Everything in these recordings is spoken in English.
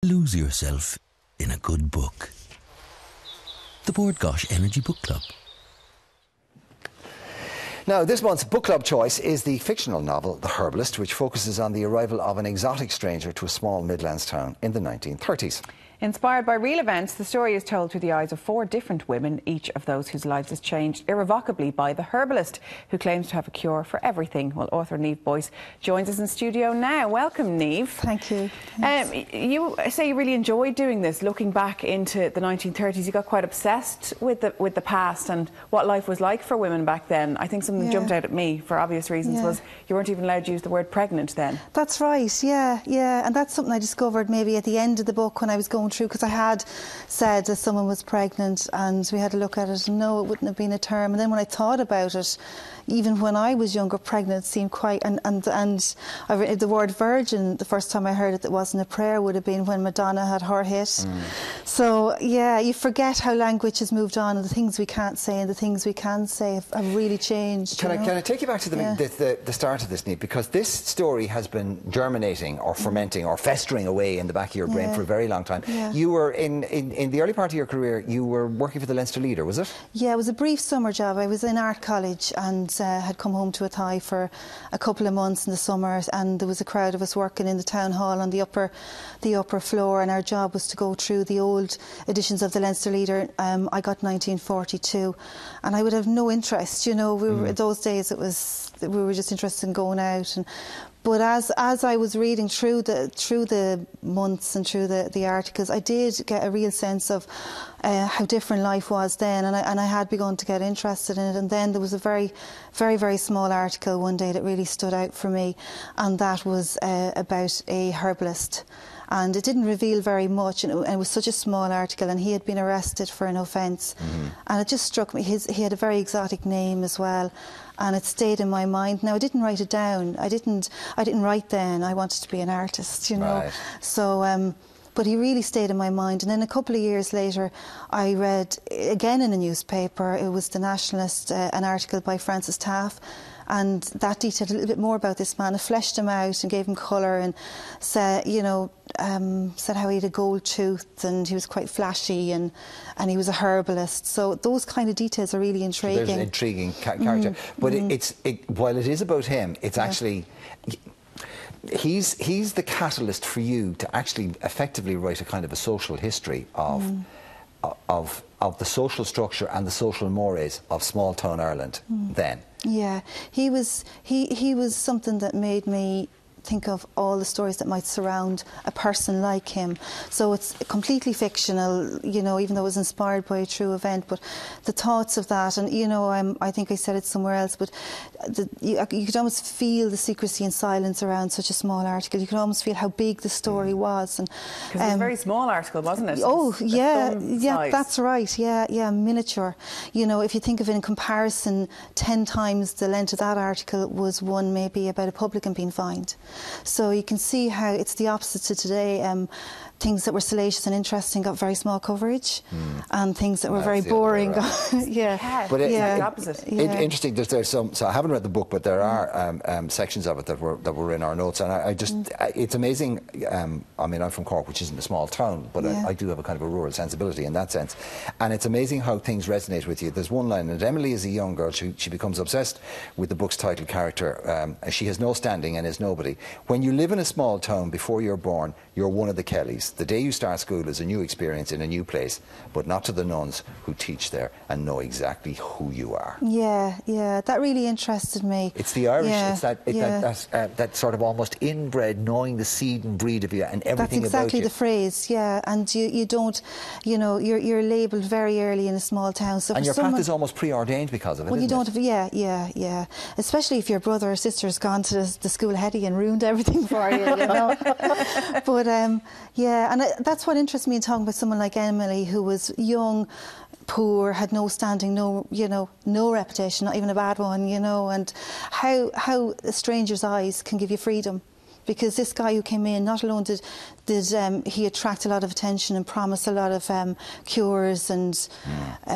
Lose yourself in a good book. The Board Gosh Energy Book Club. Now, this month's book club choice is the fictional novel The Herbalist, which focuses on the arrival of an exotic stranger to a small Midlands town in the 1930s. Inspired by real events, the story is told through the eyes of 4 different women, each of those whose lives is changed irrevocably by the herbalist, who claims to have a cure for everything. Well, author Niamh Boyce joins us in studio now. Welcome, Niamh. Thank you. You say you really enjoyed doing this, looking back into the 1930s. You got quite obsessed with the past and what life was like for women back then. I think something that jumped out at me, for obvious reasons, was you weren't even allowed to use the word pregnant then. That's right, yeah. And that's something I discovered maybe at the end of the book when I was going through, because I had said that someone was pregnant and we had to look at it and no, it wouldn't have been a term. And then when I thought about it, even when I was younger, pregnant seemed quite, and I read the word virgin, the first time I heard it, that wasn't a prayer, would have been when Madonna had her hit. So yeah, you forget how language has moved on, and the things we can't say and the things we can say have really changed. Can I take you back to the start of this, Niamh, because this story has been germinating or fermenting or festering away in the back of your brain for a very long time. You were in the early part of your career, you were working for the Leinster Leader, was it? Yeah, it was a brief summer job. I was in art college and had come home to Athy for a couple of months in the summer, and there was a crowd of us working in the town hall on the upper floor, and our job was to go through the old editions of the Leinster Leader. I got 1942, and I would have no interest, you know. We were, those days we were just interested in going out. But as I was reading through the months and through the articles, I did get a real sense of how different life was then, and I had begun to get interested in it. And then there was a very, very, very small article one day that really stood out for me, and that was about a herbalist. And it didn't reveal very much, and it was such a small article, and he had been arrested for an offence. And it just struck me, he had a very exotic name as well, and it stayed in my mind. Now, I didn't write it down. I didn't write then. I wanted to be an artist, you know. Right. So, but he really stayed in my mind. And then a couple of years later, I read, again in a newspaper, it was The Nationalist, an article by Francis Taff, and that detailed a little bit more about this man. It fleshed him out and gave him colour, and said, you know, said how he had a gold tooth and he was quite flashy, and he was a herbalist. So those kind of details are really intriguing. So there's an intriguing character, but while it is about him, it's actually. He's the catalyst for you to actually effectively write a kind of a social history of the social structure and the social mores of small town Ireland then. Yeah, he was something that made me think of all the stories that might surround a person like him. So it's completely fictional, you know, even though it was inspired by a true event, but the thoughts of that, and you know, I think I said it somewhere else, but you could almost feel the secrecy and silence around such a small article. You could almost feel how big the story was. And because it was a very small article, wasn't it? Oh, yeah, that's right, yeah, miniature. You know, if you think of it in comparison, 10 times the length of that article was one maybe about a publican being fined. So you can see how it's the opposite to today. Things that were salacious and interesting got very small coverage, and things that were very boring got, but the opposite. Interesting. There's some. So I haven't read the book, but there are sections of it that were in our notes, and I just it's amazing. I mean, I'm from Cork, which isn't a small town, but I do have a kind of a rural sensibility in that sense, and it's amazing how things resonate with you. There's one line, and Emily is a young girl. She becomes obsessed with the book's title character. She has no standing and is nobody. When you live in a small town before you're born, you're one of the Kellys. The day you start school is a new experience in a new place, but not to the nuns who teach there and know exactly who you are. Yeah, that really interested me. It's the Irish, it's that sort of almost inbred, knowing the seed and breed of you and everything about you. That's exactly the phrase, yeah. And you don't, you know, you're labelled very early in a small town. So and your path is almost preordained because of it, well, isn't you don't have, yeah. Especially if your brother or sister has gone to the school ahead of you and ruined everything for you, you know. But and that's what interests me in talking about someone like Emily, who was young, poor, had no standing, no reputation, not even a bad one, you know, and how a stranger's eyes can give you freedom. because this guy who came in, not alone did he attract a lot of attention and promise a lot of cures and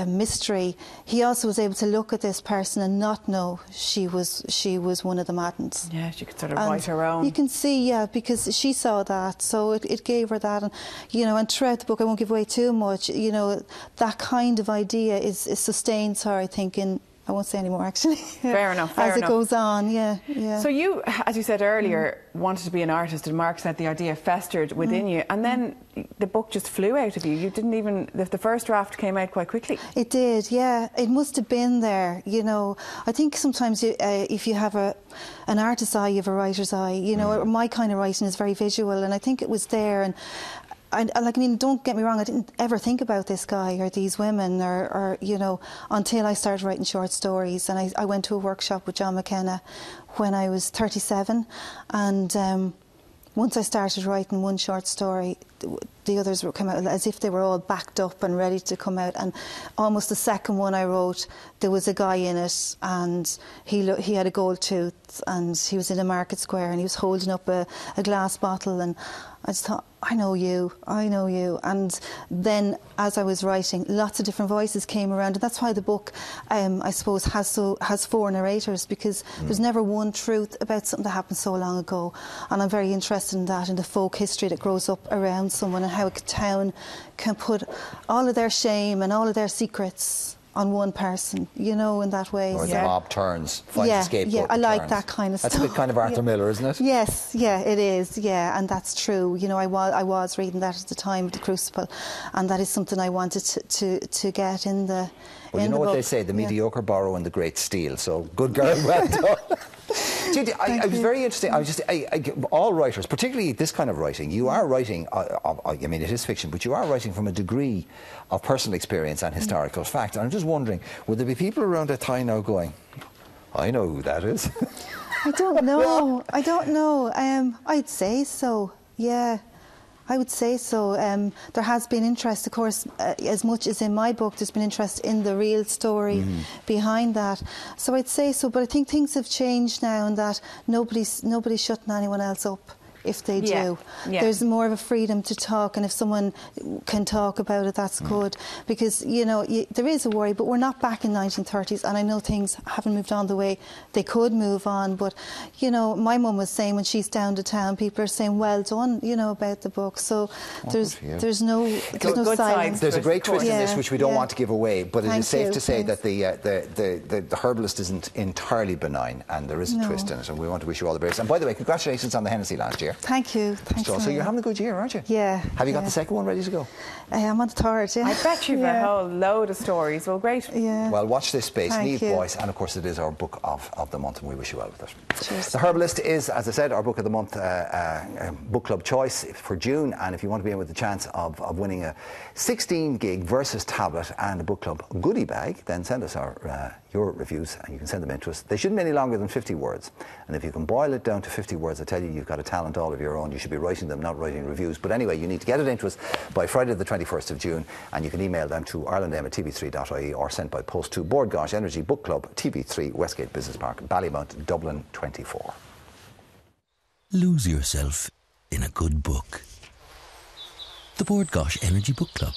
mystery, he also was able to look at this person and not know she was one of the Maddens. Yeah, she could sort of write her own. You can see, yeah, because she saw that, so it gave her that, and you know, and throughout the book, I won't give away too much. You know, that kind of idea is sustains her, I think, in. I won't say any more, actually. Fair enough, fair enough. As it goes on, yeah. So you, as you said earlier, wanted to be an artist, and Mark said the idea festered within you, and then the book just flew out of you. You didn't even, the first draft came out quite quickly. It did, yeah. It must have been there, you know. I think sometimes if you have an artist's eye, you have a writer's eye. You know, my kind of writing is very visual, and I think it was there. And I mean, don't get me wrong, I didn't ever think about this guy or these women or you know, until I started writing short stories. And I went to a workshop with John McKenna when I was 37. And once I started writing one short story, the others would come out as if they were all backed up and ready to come out. And almost the second one I wrote, there was a guy in it, and he had a gold tooth, and he was in a market square, and he was holding up a glass bottle, and I just thought, I know you, I know you. And then as I was writing, lots of different voices came around, and that's why the book, I suppose, has 4 narrators, because there's never one truth about something that happened so long ago. And I'm very interested in that, in the folk history that grows up around someone, and how a town can put all of their shame and all of their secrets on one person, you know, in that way. Or the mob turns, finds a scapegoat. Yeah, I like that kind of stuff. That's a bit kind of Arthur Miller, isn't it? Yes, yeah, it is, yeah, and that's true. You know, I was reading that at the time of The Crucible, and that is something I wanted to get in the Well, you know what they say, the mediocre borrow and the great steal, so good girl, well done. I was very interesting. All writers, particularly this kind of writing, you are writing, I mean, it is fiction, but you are writing from a degree of personal experience and historical fact. And I'm just wondering, would there be people around a tie now going, I know who that is? I don't know. I don't know. I'd say so, yeah. I would say so. There has been interest, of course, as much as in my book, there's been interest in the real story behind that. So I'd say so, but I think things have changed now, in that nobody's shutting anyone else up if they do. Yeah. There's more of a freedom to talk, and if someone can talk about it, that's good. Because, you know, there is a worry, but we're not back in 1930s, and I know things haven't moved on the way they could move on, but, you know, my mum was saying when she's down to town, people are saying, well done, you know, about the book. So there's no silence. There's a great twist in this, which we don't want to give away, but it is safe to say that the herbalist isn't entirely benign, and there is a twist in it, and we want to wish you all the best. And by the way, congratulations on the Hennessy last year. Thank you. Thanks. So you're having a good year, aren't you? Yeah. Have you got the second one ready to go? I'm on the third, yeah. I bet you've a whole load of stories. Well, great. Yeah. Well, watch this space. Thank Neve you. Boyce, and of course it is our book of the month, and we wish you well with it. Cheers. The Herbalist is, as I said, our book of the month book club choice for June, and if you want to be in with the chance of winning a 16 gig Versus tablet and a book club goodie bag, then send us your reviews, and you can send them in to us. They shouldn't be any longer than 50 words, and if you can boil it down to 50 words, I tell you, you've got a talent all of your own. You should be writing them, not writing reviews. But anyway, you need to get it into us by Friday the 21st of June, and you can email them to irelandm@tv3.ie or send by post to Bord Gáis Energy Book Club, TV3, Westgate Business Park, Ballymount, Dublin 24. Lose yourself in a good book. The Bord Gáis Energy Book Club.